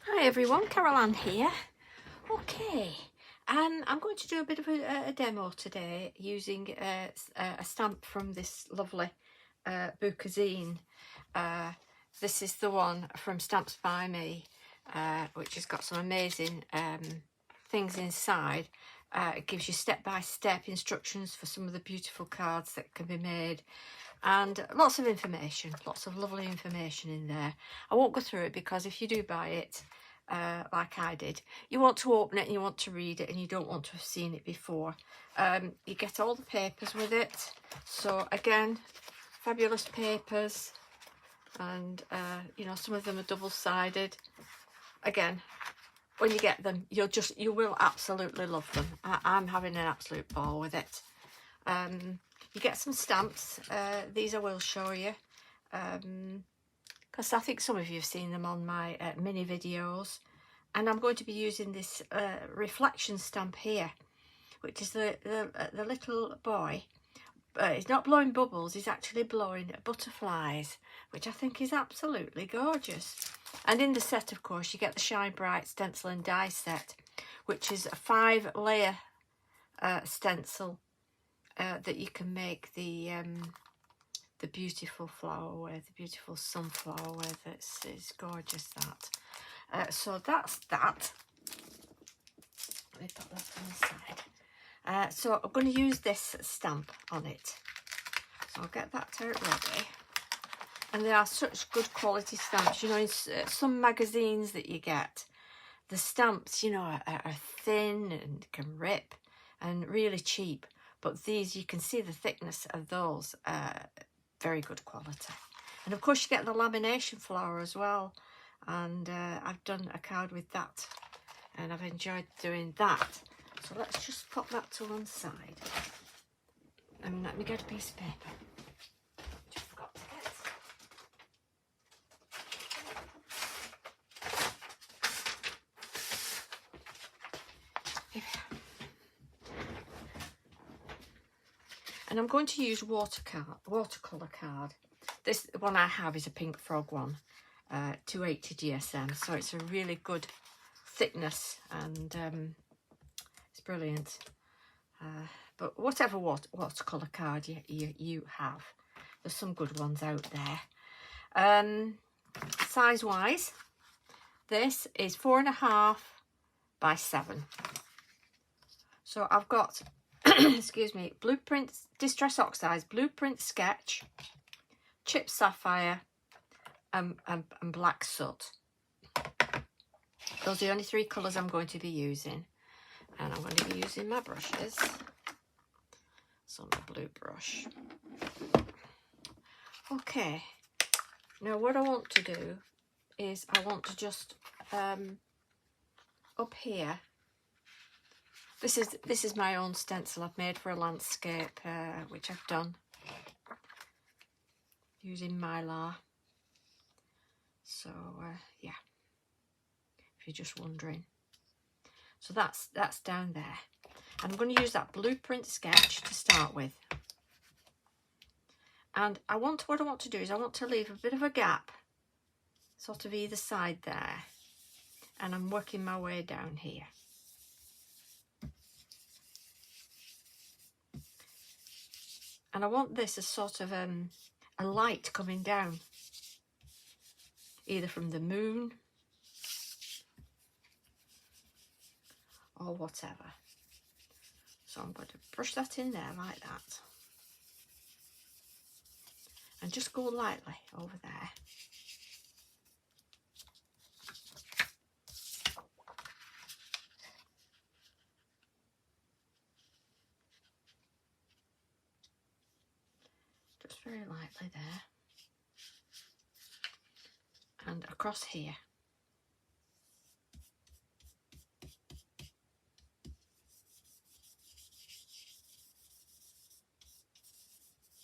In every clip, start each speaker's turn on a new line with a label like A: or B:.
A: Hi everyone, Carol-Ann here. Okay, I'm going to do a bit of a demo today using a stamp from this lovely bookazine. This is the one from Stamps By Me, which has got some amazing things inside. It gives you step-by-step instructions for some of the beautiful cards that can be made, and lots of information, lots of lovely information in there. I won't go through it because if you do buy it, like I did, you want to open it and you want to read it and you don't want to have seen it before. You get all the papers with it, so again, fabulous papers, and you know, some of them are double-sided. Again, when you get them, you will absolutely love them. I'm having an absolute ball with it. You get some stamps. These I will show you, because I think some of you have seen them on my mini videos. And I'm going to be using this reflection stamp here, which is the little boy. He's not blowing bubbles, he's actually blowing butterflies, which I think is absolutely gorgeous. And in the set, of course, you get the Shine Bright stencil and die set, which is a 5-layer stencil that you can make the beautiful flower with, the beautiful sunflower with. It's gorgeous, that. So that's that. Let me put that on the side. So I'm going to use this stamp on it. So I'll get that out ready. And they are such good quality stamps. You know, in some magazines that you get, the stamps, you know, are thin and can rip and really cheap. But these, you can see the thickness of those, very good quality. And of course you get the lamination flower as well. And I've done a card with that. And I've enjoyed doing that. So let's just pop that to one side. And let me get a piece of paper. Just forgot to get. Here we are. And I'm going to use watercolour card. This one I have is a pink frog one, 280 GSM. So it's a really good thickness, and it's brilliant. But whatever watercolour card you have, there's some good ones out there. Size wise, this is 4.5 by 7. So I've got excuse me, blueprints, distress oxides, blueprint sketch, chip sapphire, and black soot. Those are the only 3 colours I'm going to be using. And I'm going to be using my brushes. So my blue brush. Okay. Now what I want to do is I want to just up here. This is my own stencil I've made for a landscape, which I've done using Mylar. So yeah, if you're just wondering. So that's down there. And I'm going to use that blueprint sketch to start with. And what I want to do is I want to leave a bit of a gap, sort of either side there. And I'm working my way down here. And I want this as sort of a light coming down, either from the moon or whatever. So I'm going to brush that in there like that. And just go lightly over there. Just very lightly there. And across here.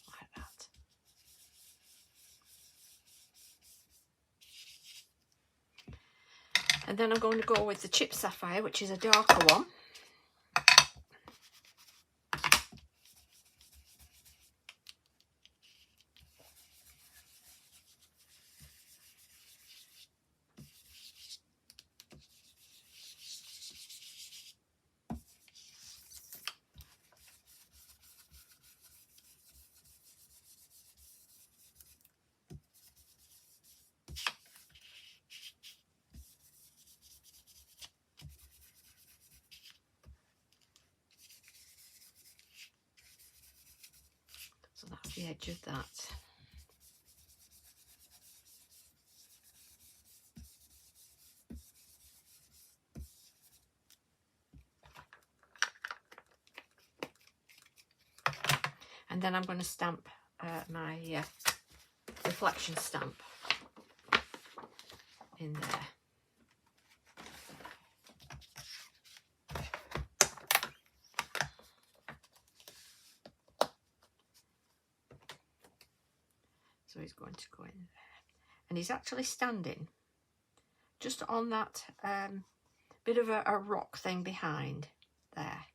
A: Like that. And then I'm going to go with the chip sapphire, which is a darker one. the edge of that. And then I'm going to stamp my reflection stamp in there. So he's going to go in there. And he's actually standing just on that bit of a rock thing behind there.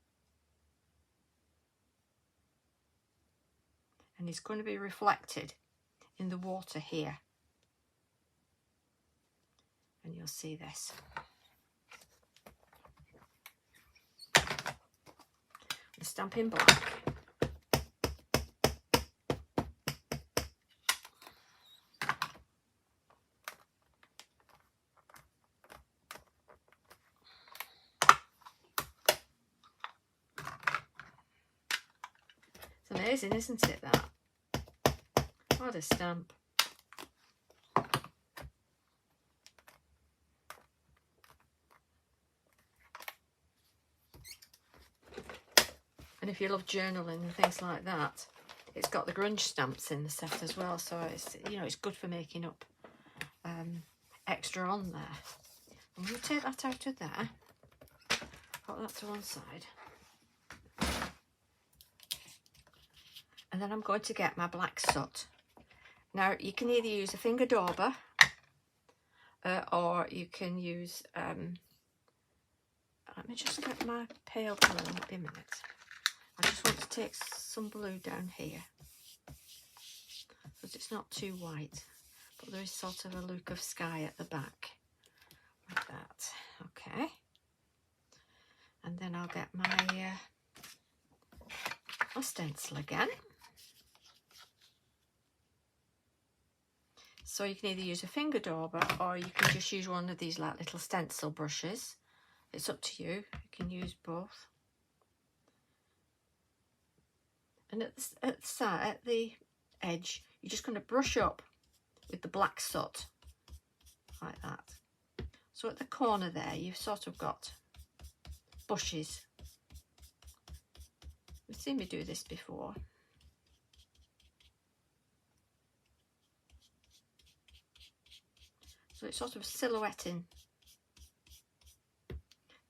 A: And he's going to be reflected in the water here. And you'll see this. The stamp in black. It's amazing, isn't it, that? What a stamp. And if you love journaling and things like that, it's got the grunge stamps in the set as well, so it's, you know, it's good for making up extra on there. I'm going to take that out of there, put that to one side, and then I'm going to get my black soot. Now you can either use a finger dauber or you can use let me just get my pale blue. Won't be a minute. I just want to take some blue down here because it's not too white, but there is sort of a look of sky at the back, like that. Okay, and then I'll get my stencil again. So you can either use a finger dauber or you can just use one of these like little stencil brushes. It's up to you. You can use both. And at the side, at the edge, you're just going to brush up with the black soot like that. So at the corner there, you've sort of got bushes. You've seen me do this before. So it's sort of silhouetting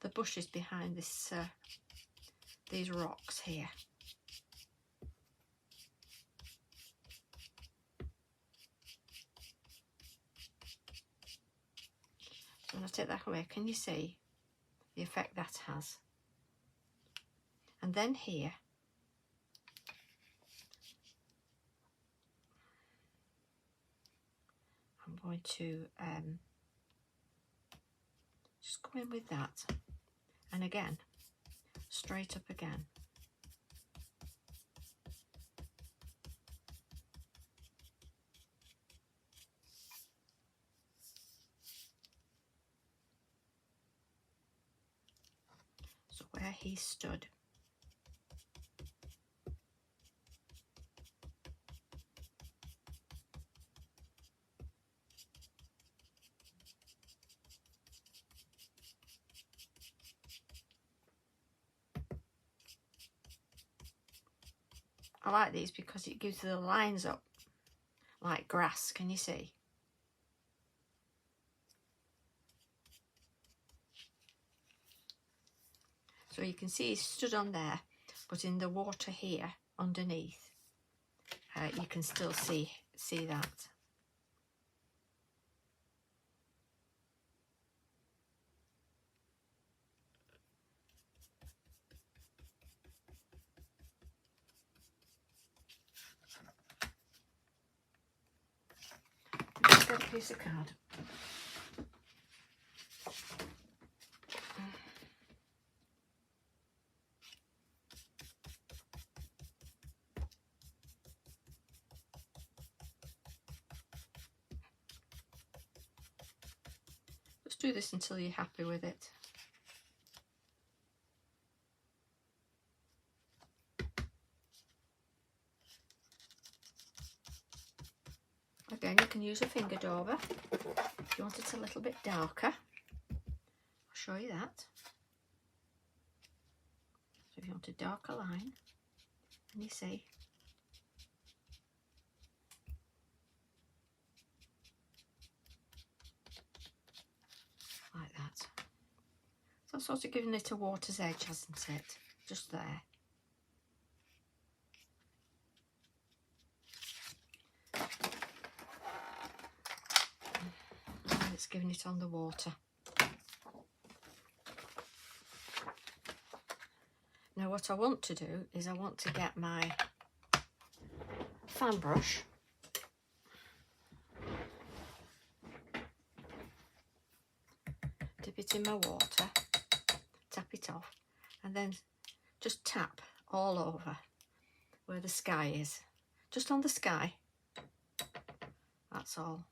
A: the bushes behind this these rocks here. So when I take that away, can you see the effect that has? And then here, I'm going to just go in with that, and again, straight up again. So where he stood. I like these because it gives the lines up like grass, can you see? So you can see he stood on there, but in the water here underneath, you can still see that. Just get a piece of card. Just do this until you're happy with it. again, you can use a finger dauber if you want it a little bit darker. I'll show you that. So if you want a darker line, and you see, like that. So I'm sort of giving it a water's edge, hasn't it? Just there. And it's giving it on the water. Now what I want to do is I want to get my fan brush, dip it in my water, tap it off, and then just tap all over where the sky is. Just on the sky. That's all.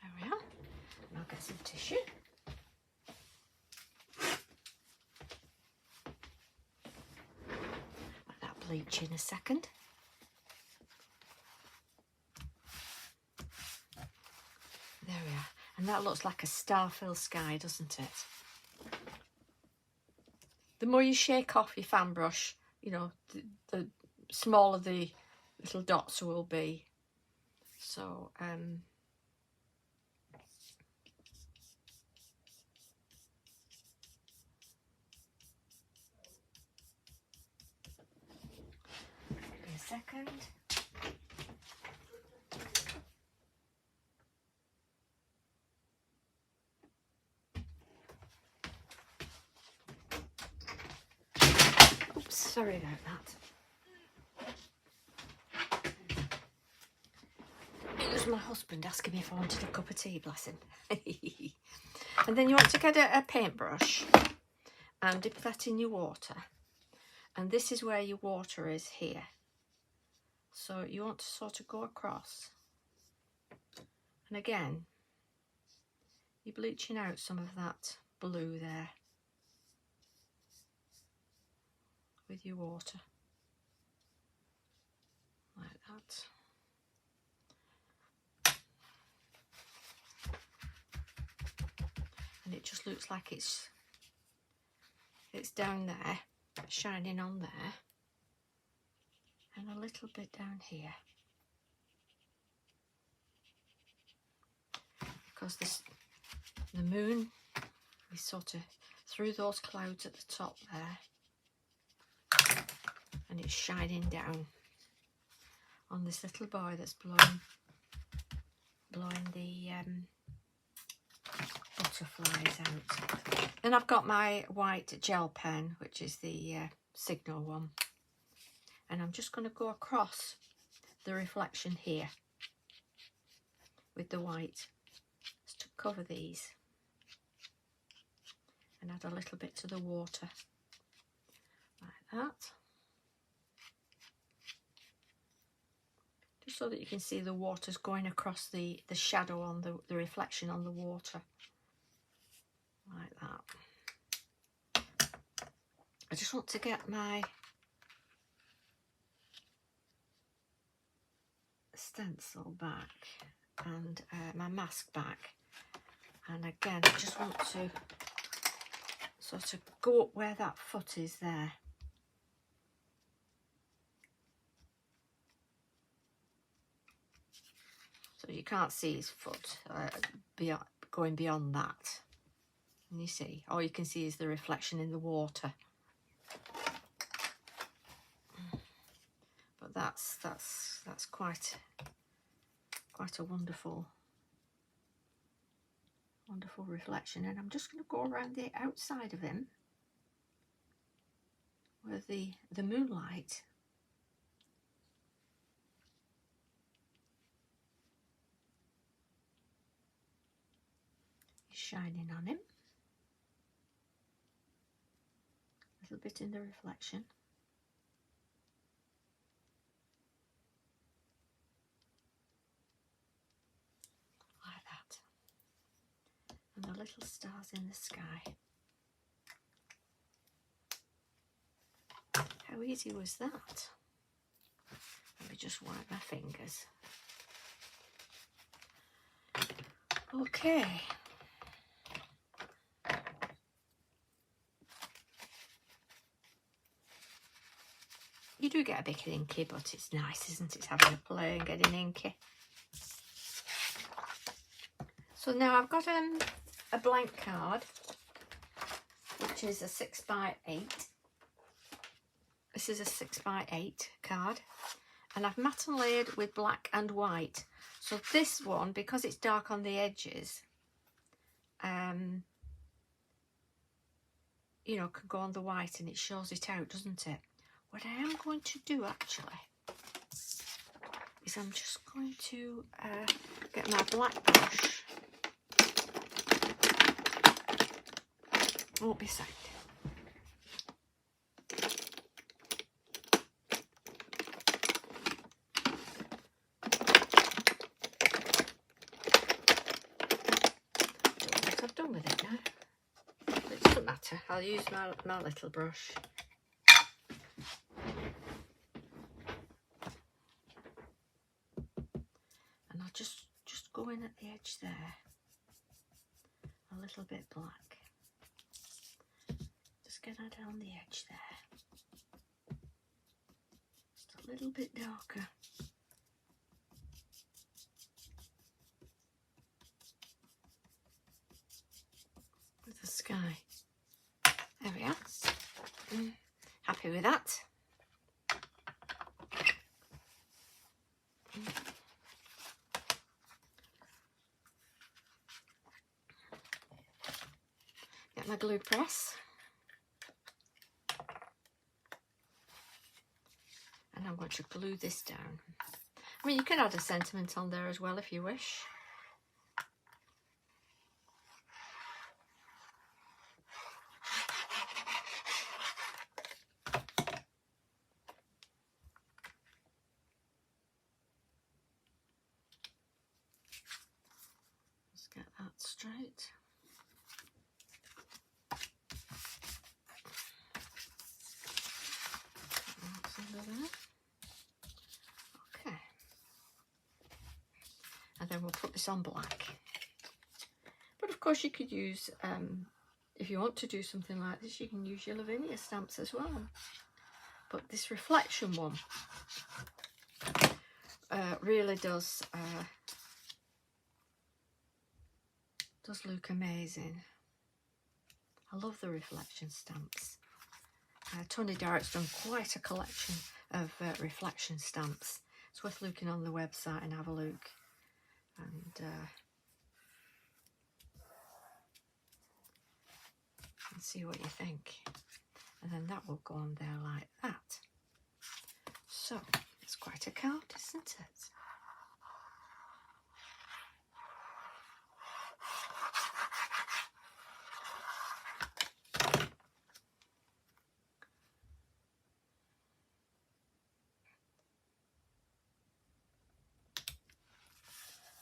A: There we are. And I'll get some tissue. Let that bleach in a second. There we are. And that looks like a star-filled sky, doesn't it? The more you shake off your fan brush, you know, the smaller the little dots will be. So, give me a second. Oops, sorry about that. It was my husband asking me if I wanted a cup of tea, bless him. And then you want to get a paintbrush and dip that in your water. And this is where your water is here. So you want to sort of go across. And again, you're bleaching out some of that blue there with your water. Like that. And it just looks like it's down there, shining on there, and a little bit down here, because the moon is sort of through those clouds at the top there, and it's shining down on this little boy that's blowing the butterflies out. And I've got my white gel pen, which is the Signal one, and I'm just going to go across the reflection here with the white just to cover these, and add a little bit to the water like that, just so that you can see the water's going across the shadow on the reflection on the water, like that. I just want to get my stencil back and my mask back, and again I just want to sort of go up where that foot is there. So you can't see his foot going beyond that. And you see, all you can see is the reflection in the water. But that's quite a wonderful reflection. And I'm just going to go around the outside of him where the moonlight is shining on him. A little bit in the reflection. Like that. And the little stars in the sky. How easy was that? Let me just wipe my fingers. Okay. You do get a bit inky, but it's nice, isn't it, having a play and getting inky. So now I've got a blank card, which is a 6x8. This is a 6x8 card, and I've matte and layered with black and white. So this one, because it's dark on the edges, you know, can go on the white and it shows it out, doesn't it? What I am going to do actually is I'm just going to get my black brush. Won't be a second. I've done with it now. It doesn't matter. I'll use my little brush. And I'll just go in at the edge there. A little bit black. Just get that down the edge there. Just a little bit darker. With the sky. There we are. Happy with that. Get my glue press. And I'm going to glue this down. I mean, you can add a sentiment on there as well if you wish. Let's get that straight. That's under there. Okay. And then we'll put this on black. But of course you could use, if you want to do something like this, you can use your Lavinia stamps as well. But this reflection one really does look amazing. I love the reflection stamps. Tony Darrett's done quite a collection of reflection stamps. It's worth looking on the website and have a look. And see what you think. And then that will go on there like that. So, it's quite a card, isn't it?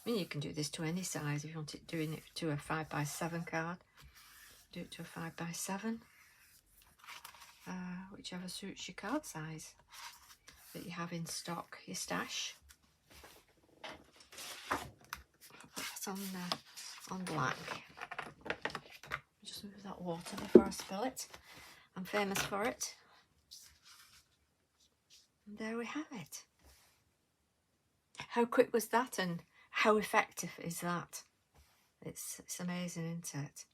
A: I mean, you can do this to any size if you want it doing it to a 5x7 card. Do it to a 5x7, whichever suits your card size that you have in stock, your stash. I'll put that on black. Just move that water before I spill it. I'm famous for it. And there we have it. How quick was that, and how effective is that? It's amazing, isn't it?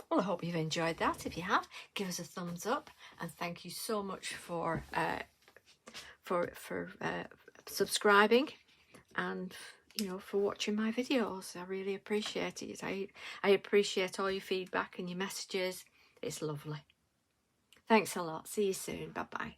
A: Well, I hope you've enjoyed that. If you have, give us a thumbs up, and thank you so much for subscribing, and you know, for watching my videos. I really appreciate it. I appreciate all your feedback and your messages. It's lovely. Thanks a lot. See you soon. Bye bye.